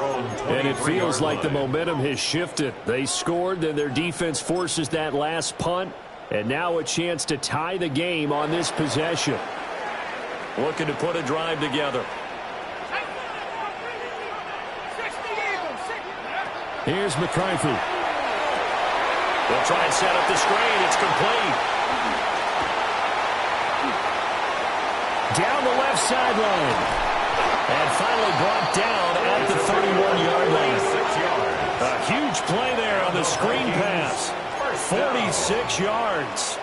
And it feels like the momentum has shifted. They scored, then their defense forces that last punt. And now a chance to tie the game on this possession. Looking to put a drive together. Here's McCarthy. They'll try and set up the screen. It's complete. Down the left sideline. And finally brought down at the 31-yard line. A huge play there on the screen pass. 46 yards.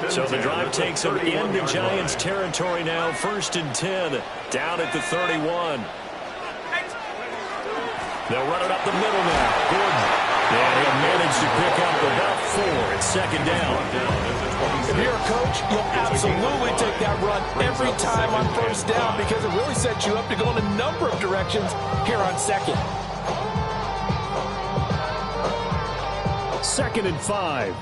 So the drive takes them into Giants territory now. 1st and 10. Down at the 31. They'll run it up the middle now. Gordon. And he'll manage to pick up about 4. It's 2nd down. If you're a coach, you'll absolutely take that run every time on 1st down because it really sets you up to go in a number of directions here on 2nd. 2nd and 5.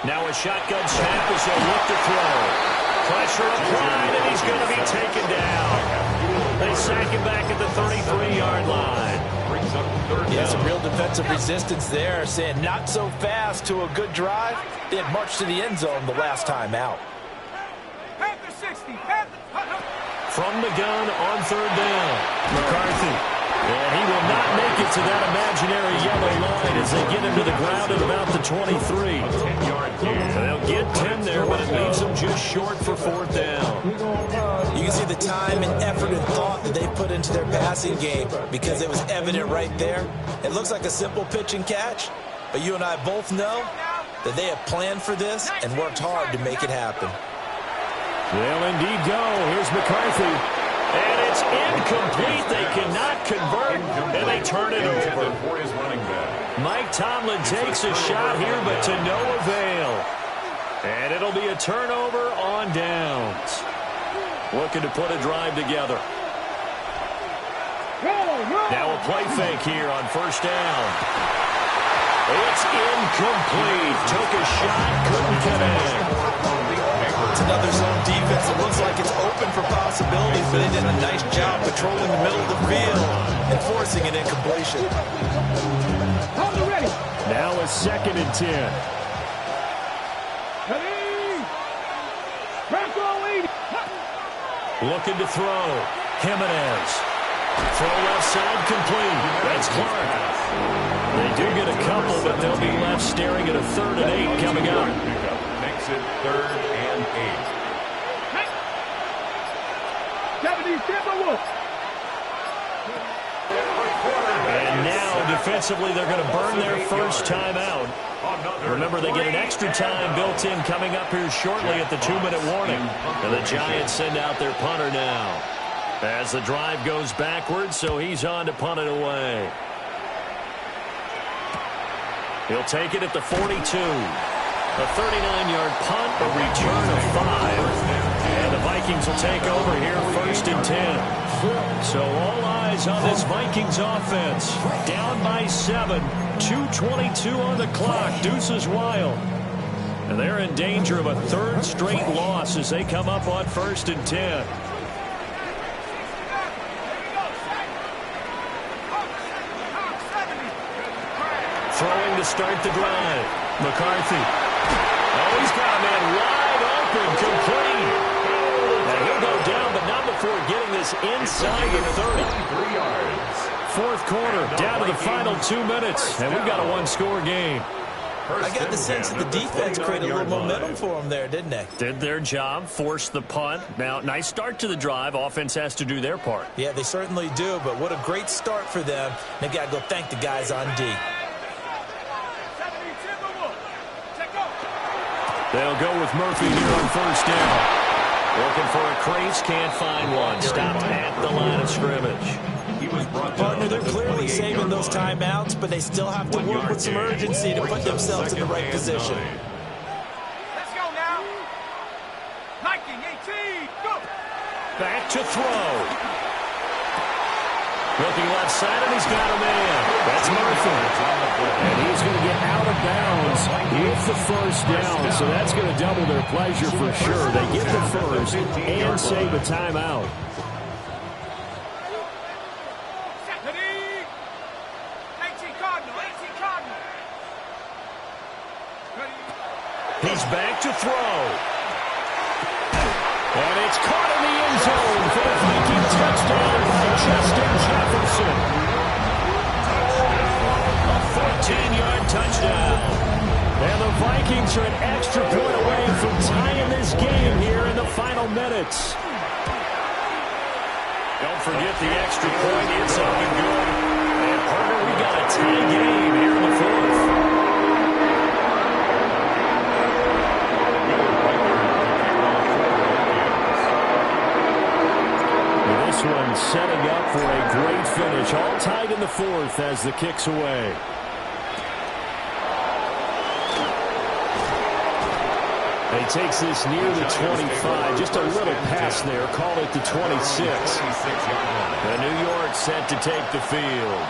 Now a shotgun snap as they look to throw. Pressure applied, and he's going to be taken down. They sack him back at the 33-yard line. Yeah, some real defensive resistance there, saying not so fast to a good drive. They had marched to the end zone the last time out. From the gun on 3rd down, McCarthy. And he will not make it to that imaginary yellow line as they get him to the ground at about the 23. They'll get 10 there, but it leaves them just short for 4th down. You can see the time and effort and thought that they put into their passing game because it was evident right there. It looks like a simple pitch and catch, but you and I both know that they have planned for this and worked hard to make it happen. They'll indeed go. Here's McCarthy. And it's incomplete. They cannot convert, and they turn it over. Mike Tomlin takes a shot here, but to no avail. And it'll be a turnover on downs. Looking to put a drive together. Now a play fake here on 1st down. It's incomplete. Took a shot, couldn't connect. It's another zone defense. It looks like it's open for possibilities, but they did a nice job patrolling the middle of the field and forcing an incompletion. Now a 2nd and 10. Looking to throw. Jimenez. Throw left side complete. That's Clark. They do get a couple, but they'll be left staring at a 3rd and 8 coming up. Makes it 3rd and 8. And now, defensively, they're going to burn their first timeout. Remember, they get an extra time built in coming up here shortly at the 2-minute warning. And the Giants send out their punter now. As the drive goes backwards, so he's on to punt it away. He'll take it at the 42. A 39-yard punt, a return of 5. And the Vikings will take over here 1st and 10. So all eyes on this Vikings offense. Down by 7. 2:22 on the clock. Deuces wild. And they're in danger of a 3rd straight loss as they come up on 1st and 10. Throwing to start the drive. McCarthy. Oh, he's got a man wide open, complete. And he'll go down, but not before getting this inside the 30. 4th quarter, down to the final 2 minutes, and we've got a 1-score game. I got the sense that the defense created a little momentum for them there, didn't they? Did their job, forced the punt. Now, nice start to the drive. Offense has to do their part. Yeah, they certainly do, but what a great start for them. They got to go thank the guys on D. They'll go with Murphy here on 1st down. Looking for a crease, can't find one. Stopped at the line of scrimmage. Partner, they're clearly saving those timeouts, but they still have to work with some urgency to put themselves in the right position. Let's go now. Viking 18, go. Back to throw. Looking left side, and he's got a man. That's Murphy. And he's going to get out of bounds with the 1st down, so that's going to double their pleasure for sure. They get the 1st and save a timeout. He's back to throw. And it's caught in the end zone for the Viking touchdown by Justin Jefferson. A 14-yard touchdown. And the Vikings are an extra point away from tying this game here in the final minutes. Don't forget the extra point. It's up and good. And, partner, we got a tie game here in the 4th. This one setting up for a great finish. All tied in the 4th as the kick's away. He takes this near the 25. Just a little pass there. Call it the 26. The New York set to take the field.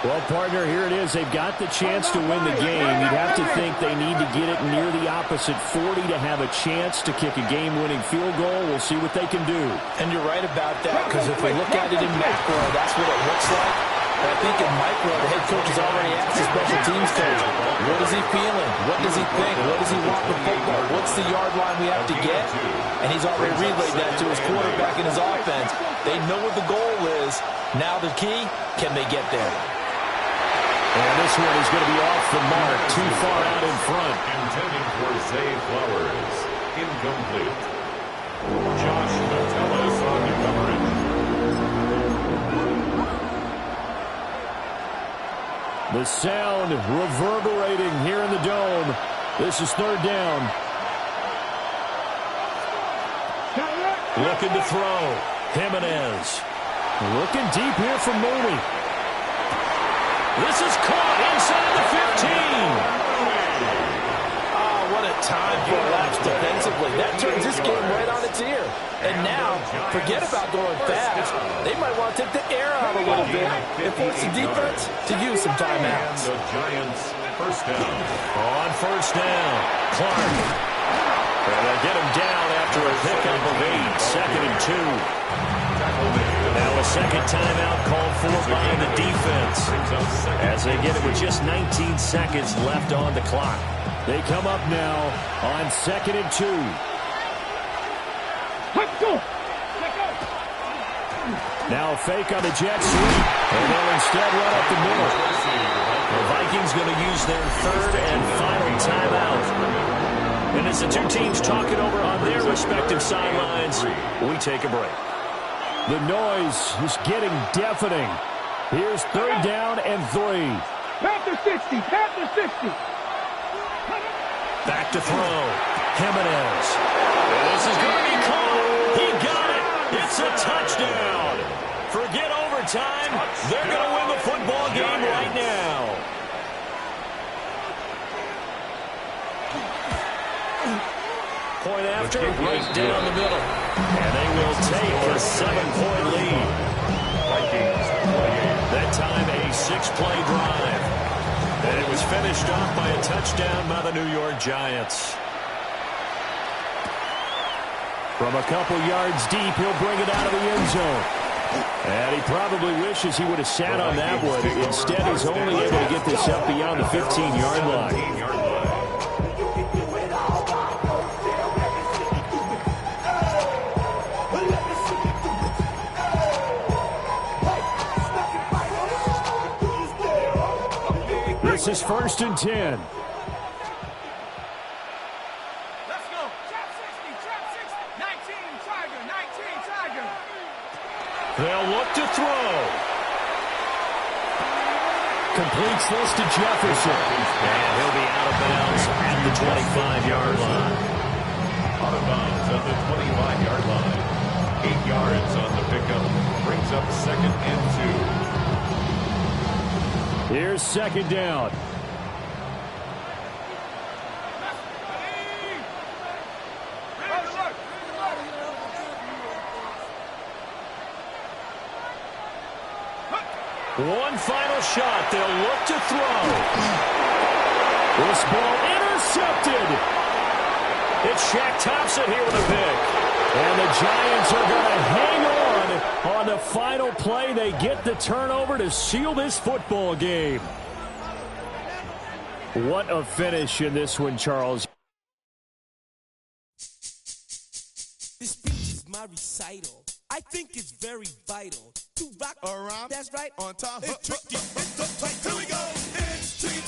Well, partner, here it is. They've got the chance to win the game. You'd have to think they need to get it near the opposite 40 to have a chance to kick a game-winning field goal. We'll see what they can do. And you're right about that, because if we look at it in macro, that's what it looks like. But I think in micro, the head coach has already asked the special teams coach, what is he feeling? What does he think? What does he want with football? What's the yard line we have to get? And he's already relayed that to his quarterback and his offense. They know what the goal is. Now the key, can they get there? And this one is going to be off the mark, too far out in front. Intending for Zay Flowers. Incomplete. Josh Metellus on the coverage. The sound reverberating here in the dome. This is 3rd down. Looking to throw. Jimenez. Looking deep here for Mooney. This is caught inside the 15. Oh, what a time for a lapse defensively. That turns this game right on its ear. And now, forget about going fast. They might want to take the air out a little bit and force the defense to use some timeouts. The Giants, 1st down. On 1st down, Clark. And they'll get him down after a pickup of 8, 2nd and 2. Now a second timeout called for by the defense as they get it with just 19 seconds left on the clock. They come up now on 2nd and 2. Let's go. Now a fake on the jet sweep, and they'll instead run up the middle. The Vikings going to use their 3rd and final timeout. And as the two teams talk it over on their respective sidelines, we take a break. The noise is getting deafening Here's 3rd down and 3. Panther 60, Panther 60. Back to throw. Jimenez. This is going to be caught. He got it. It's a touchdown. Forget overtime. They're going to win the football game right now. Point after, right down the middle. And they will take a 7-point lead. Vikings. That time a 6-play drive. And it was finished off by a touchdown by the New York Giants. From a couple yards deep, he'll bring it out of the end zone. And he probably wishes he would have sat on that one. Instead, he's only able to get this up beyond the 15-yard line. This is 1st and 10. Let's go. Trap 60, trap 60. 19, Tiger, 19, Tiger. They'll look to throw. Completes this to Jefferson. And he'll be out of bounds at the 25-yard line. Out of bounds at the 25-yard line. 8 yards on the pickup. Brings up 2nd and 2. Here's 2nd down. One final shot. They'll look to throw. This ball intercepted. It's Shaq Thompson here with a pick. And the Giants are going to hang on the final play. They get the turnover to seal this football game. What a finish in this one, Charles. This speech is my recital. I think it's very vital to rock around. That's right. On time. It's tricky. It's the play. Here we go. It's tricky.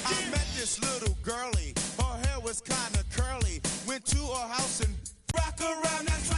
I met this little girlie. Her hair was kind of curly. Went to her house and rock around. That's right.